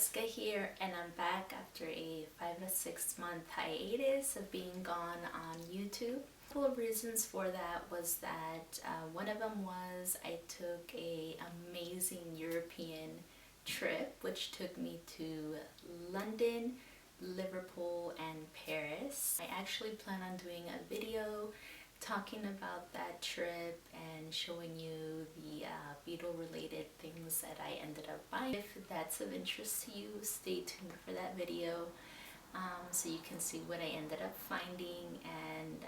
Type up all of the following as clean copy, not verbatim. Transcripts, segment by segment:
Jessica here, and I'm back after a 5 to 6 month hiatus of being gone on YouTube. A couple of reasons for that was that one of them was I took a amazing European trip which took me to London, Liverpool, and Paris. I actually plan on doing a video talking about that trip and showing you the Beatle related things that I ended up buying. If that's of interest to you, stay tuned for that video so you can see what I ended up finding, and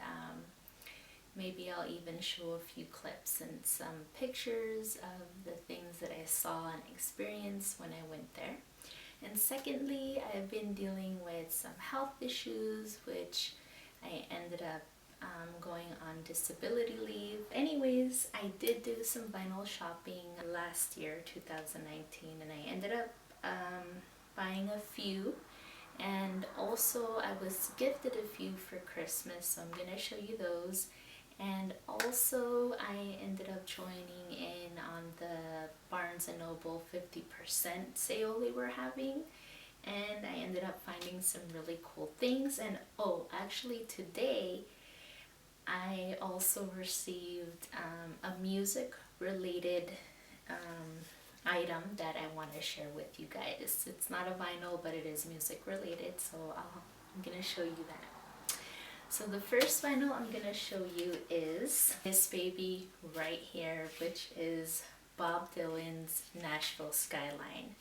maybe I'll even show a few clips and some pictures of the things that I saw and experienced when I went there. And secondly, I've been dealing with some health issues which I ended up going on disability leave. Anyways, I did do some vinyl shopping last year, 2019, and I ended up buying a few, and also I was gifted a few for Christmas, so I'm gonna show you those. And also I ended up joining in on the Barnes & Noble 50% sale they were having, and I ended up finding some really cool things. And oh, actually today I also received a music related item that I want to share with you guys. It's not a vinyl, but it is music related, so I'm gonna show you that. So the first vinyl I'm gonna show you is this baby right here, which is Bob Dylan's Nashville Skyline.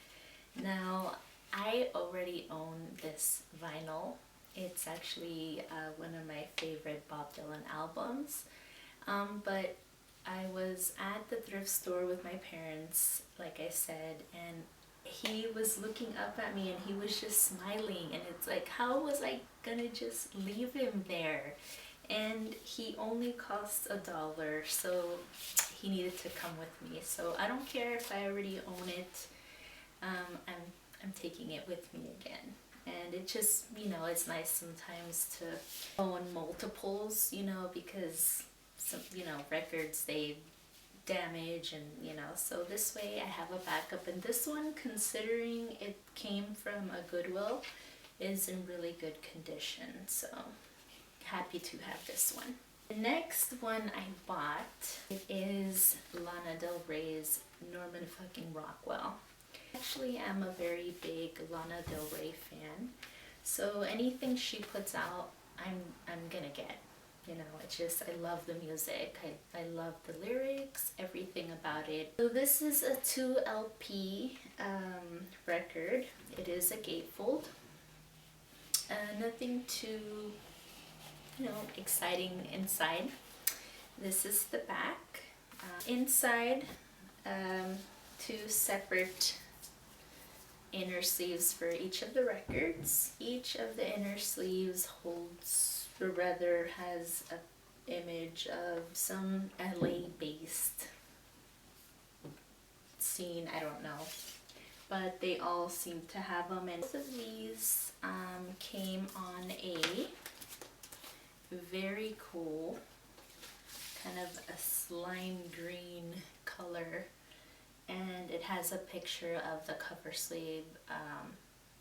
Now, I already own this vinyl. It's actually one of my favorite Bob Dylan albums, but I was at the thrift store with my parents, like I said, and he was looking up at me and he was just smiling, and it's like, how was I gonna just leave him there? And he only cost $1, so he needed to come with me. So I don't care if I already own it, I'm taking it with me again. And it just, you know, it's nice sometimes to own multiples, you know, because some, you know, records, they damage, and you know, so this way I have a backup. And this one, considering it came from a Goodwill, is in really good condition, so happy to have this one. The next one I bought, it is Lana Del Rey's Norman fucking Rockwell. Actually, I'm a very big Lana Del Rey fan, so anything she puts out, I'm gonna get. You know, it's just, I love the music, I love the lyrics, everything about it. So this is a 2 LP record. It is a gatefold. Nothing too, you know, exciting inside. This is the back. Inside, 2 separate inner sleeves for each of the records. Each of the inner sleeves holds, or rather has an image of some LA based scene, I don't know, but they all seem to have them. And both of these came on a very cool kind of a slime green color, and it has a picture of the cover sleeve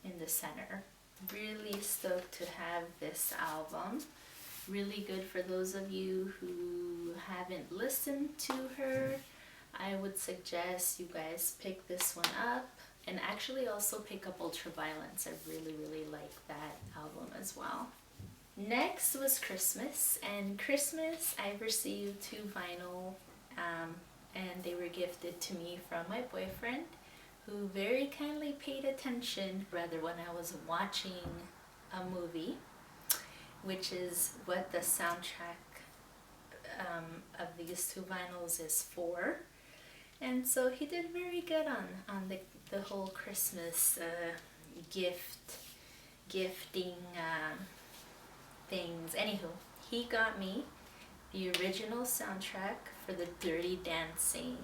in the center. Really stoked to have this album. Really good for those of you who haven't listened to her. I would suggest you guys pick this one up, and actually also pick up Ultraviolence. I really like that album as well. Next was Christmas, and Christmas I received 2 vinyl, and they were gifted to me from my boyfriend, who very kindly paid attention, rather, when I was watching a movie, which is what the soundtrack of these 2 vinyls is for. And so he did very good on the whole Christmas gifting things. Anywho, he got me the original soundtrack for the Dirty Dancing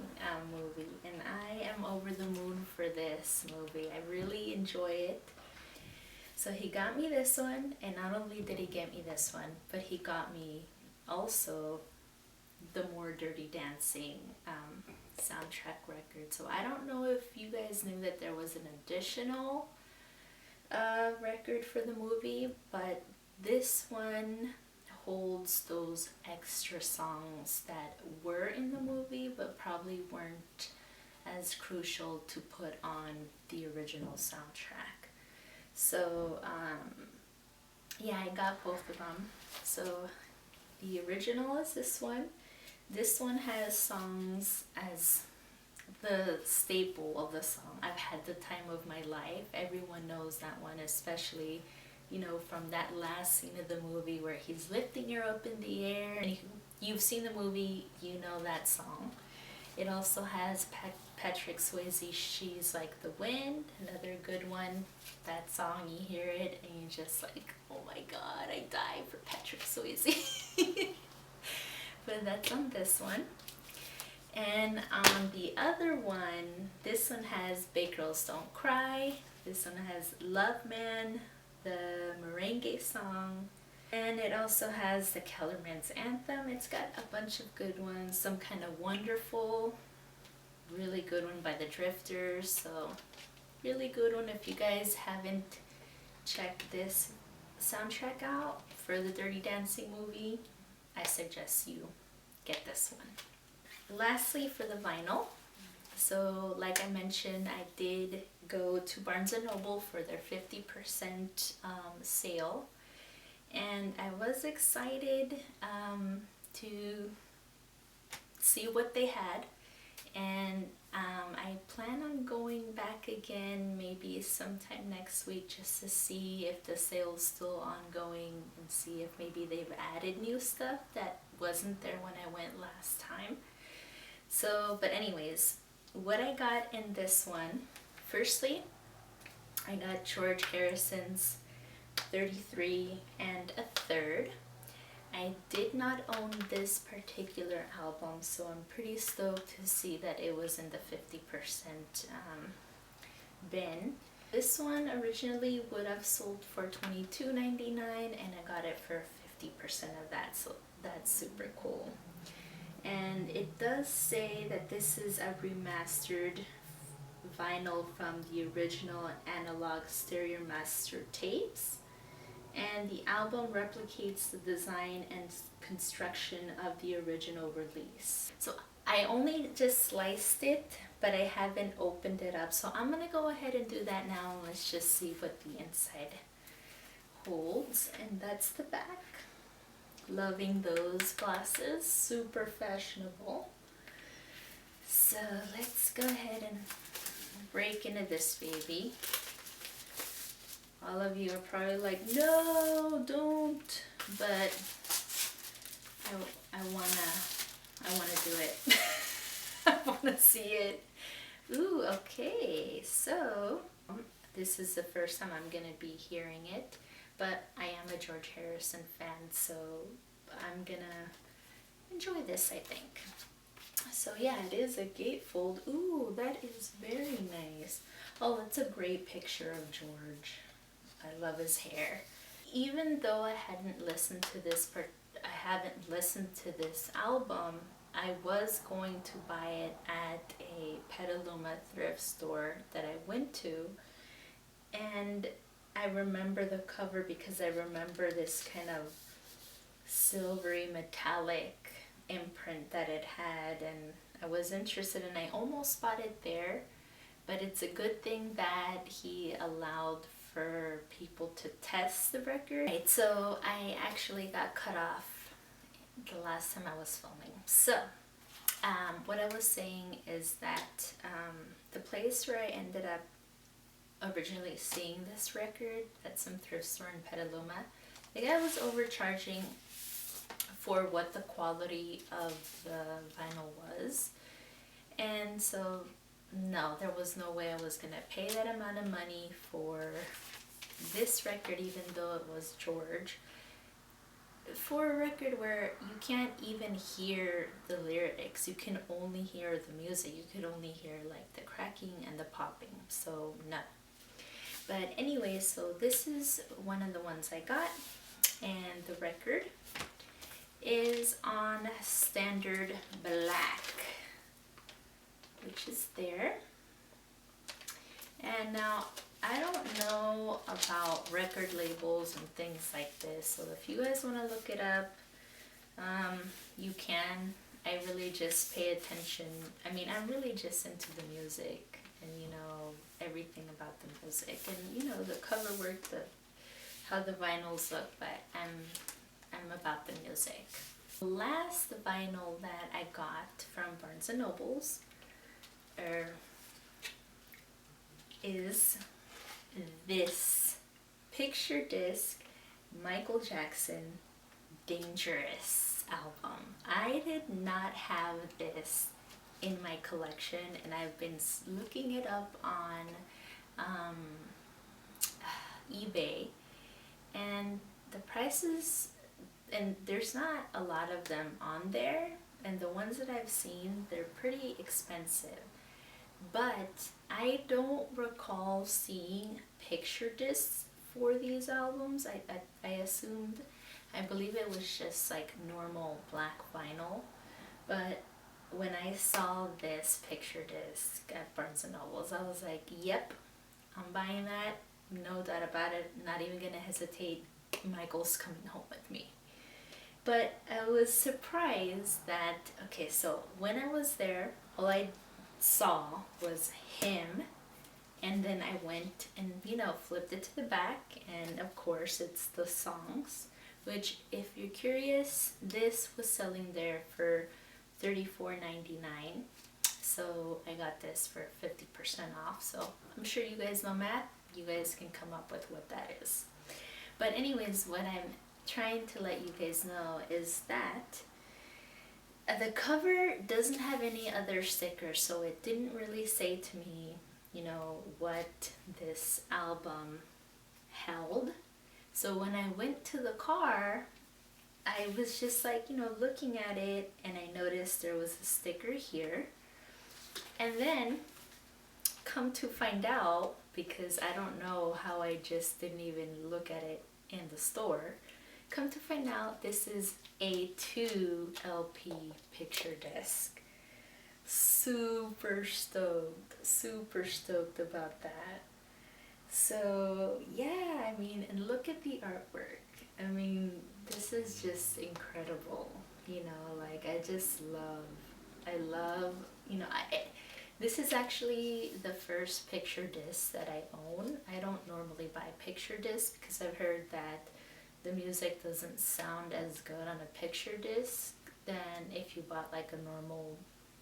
movie, and I am over the moon for this movie. I really enjoy it. So he got me this one, and not only did he get me this one, but he got me also the more Dirty Dancing soundtrack record. So I don't know if you guys knew that there was an additional record for the movie, but this one holds those extra songs that were in the movie but probably weren't as crucial to put on the original soundtrack. So yeah, I got both of them. So the original is this one. This one has songs as the staple of the song. I've had the time of my life. Everyone knows that one, especially, you know, from that last scene of the movie where he's lifting her up in the air. And you've seen the movie, you know that song. It also has Patrick Swayze, She's Like the Wind, another good one. That song, you hear it and you're just like, oh my god, I die for Patrick Swayze. But that's on this one. And on the other one, this one has Big Girls Don't Cry. This one has Love Man, the merengue song. And it also has the Kellerman's Anthem. It's got a bunch of good ones. Some Kind of Wonderful, really good one by the Drifters. So really good one. If you guys haven't checked this soundtrack out for the Dirty Dancing movie, I suggest you get this one. Lastly, for the vinyl, so like I mentioned, I did go to Barnes & Noble for their 50% sale, and I was excited to see what they had, and I plan on going back again maybe sometime next week just to see if the sale's still ongoing and see if maybe they've added new stuff that wasn't there when I went last time. So, but anyways, what I got in this one, firstly, I got George Harrison's 33 1/3. I did not own this particular album, so I'm pretty stoked to see that it was in the 50% bin. This one originally would have sold for $22.99 and I got it for 50% of that, so that's super cool. And it does say that this is a remastered vinyl from the original analog stereo master tapes, and the album replicates the design and construction of the original release. So I only just sliced it, but I haven't opened it up, so I'm gonna go ahead and do that now, and let's just see what the inside holds. And that's the back. Loving those glasses, super fashionable. So let's go ahead and break into this baby. All of you are probably like, no, don't, but I wanna do it. I wanna see it. Ooh, okay, so this is the first time I'm gonna be hearing it, but I am a George Harrison fan, so I'm gonna enjoy this, I think. So yeah, it is a gatefold. Ooh, that is very nice. Oh, that's a great picture of George. I love his hair. Even though I haven't listened to this album, I was going to buy it at a Petaluma thrift store that I went to, and I remember the cover because I remember this kind of silvery metallic imprint that it had, and I was interested and I almost bought it there, but it's a good thing that he allowed for people to test the record. Right, so I actually got cut off the last time I was filming. So what I was saying is that the place where I ended up originally seeing this record at some thrift store in Petaluma, the guy was overcharging for what the quality of the vinyl was, and so no, there was no way I was gonna pay that amount of money for this record, even though it was George, for a record where you can't even hear the lyrics. You can only hear the music. You could only hear like the cracking and the popping, so no. But anyway, so this is one of the ones I got, and the record is on standard black. which is there. And now I don't know about record labels and things like this, so if you guys want to look it up, you can. I really just pay attention. I mean, I'm really just into the music and, you know, everything about the music and, you know, the cover work, how the vinyls look, but I'm about the music. The last vinyl that I got from Barnes & Noble's is this picture disc Michael Jackson Dangerous album. I did not have this in my collection, and I've been looking it up on eBay, and the prices, and there's not a lot of them on there, and the ones that I've seen, they're pretty expensive. But I don't recall seeing picture discs for these albums. I assumed, I believe it was just like normal black vinyl. But when I saw this picture disc at Barnes & Noble's, I was like, yep, I'm buying that. No doubt about it. Not even gonna hesitate. Michael's coming home with me. But I was surprised that, okay, so when I was there, all I saw was him, and then I went and, you know, flipped it to the back, and of course it's the songs, which, if you're curious, this was selling there for $34.99, so I got this for 50% off. So I'm sure you guys know math, you guys can come up with what that is. But anyways, what I'm trying to let you guys know is that the cover doesn't have any other stickers, so it didn't really say to me, you know, what this album held. So when I went to the car, I was just like, you know, looking at it, and I noticed there was a sticker here. And then, come to find out, because I don't know how I just didn't even look at it in the store, come to find out this is a 2 LP picture disc. Super stoked about that. So yeah, I mean, and look at the artwork. I mean, this is just incredible, you know, like I love, you know, this is actually the first picture disc that I own. I don't normally buy picture discs because I've heard that the music doesn't sound as good on a picture disc than if you bought like a normal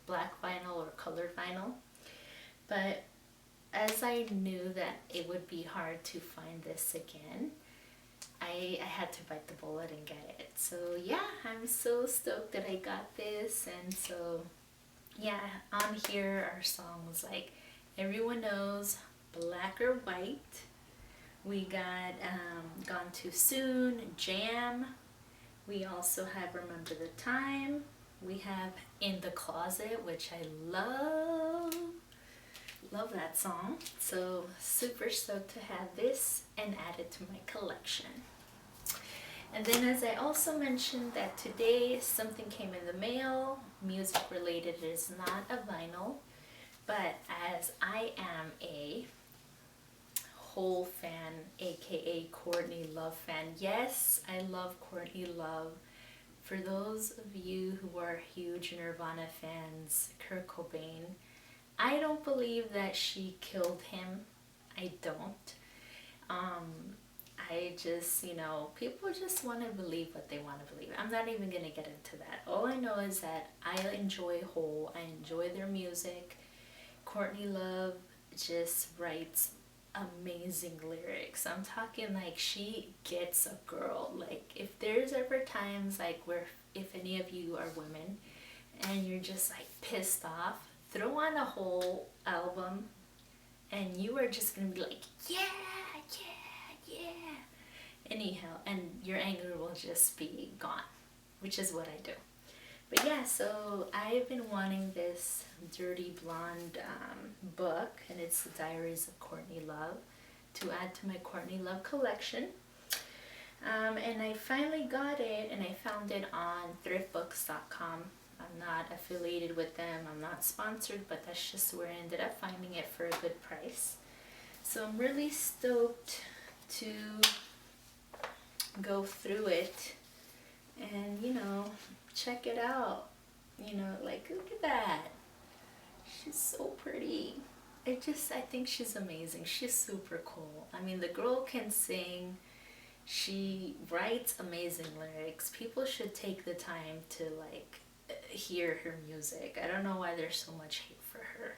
black vinyl or colored vinyl. But as I knew that it would be hard to find this again, I had to bite the bullet and get it. So yeah, I'm so stoked that I got this. And so yeah, on here are songs like Everyone Knows, Black or White. We got Gone Too Soon, Jam. We also have Remember the Time. We have In the Closet, which I love that song. So super stoked to have this and add it to my collection. And then, as I also mentioned, that today something came in the mail, music related. It is not a vinyl, but as I am a whole fan, aka Courtney Love fan. Yes, I love Courtney Love. For those of you who are huge Nirvana fans, Kurt Cobain, I don't believe that she killed him. I don't. I just, you know, people just want to believe what they want to believe. I'm not even going to get into that. All I know is that I enjoy Hole. I enjoy their music. Courtney Love just writes amazing lyrics. I'm talking like she gets a girl. Like if there's ever times like where if any of you are women and you're just like pissed off, throw on a Hole album and you are just gonna be like, yeah. Anyhow, and your anger will just be gone, which is what I do. But yeah, so I've been wanting this Dirty Blonde book, and it's the Diaries of Courtney Love, to add to my Courtney Love collection. And I finally got it, and I found it on thriftbooks.com. I'm not affiliated with them, I'm not sponsored, but that's just where I ended up finding it for a good price. So I'm really stoked to go through it and, you know, check it out. You know, like, look at that. She's so pretty. I think she's amazing. She's super cool. I mean, the girl can sing. She writes amazing lyrics. People should take the time to, like, hear her music. I don't know why there's so much hate for her.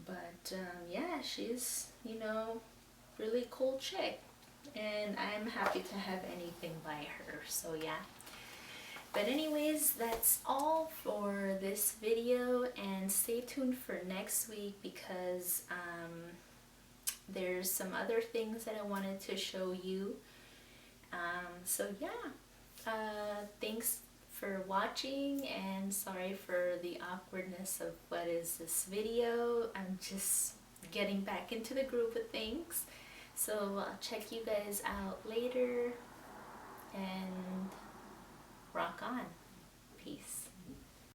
But, yeah, she's, you know, really cool chick. And I'm happy to have anything by her. So, yeah. But anyways, that's all for this video, and stay tuned for next week because there's some other things that I wanted to show you. So yeah, thanks for watching, and sorry for the awkwardness of what is this video. I'm just getting back into the groove of things. So I'll check you guys out later, and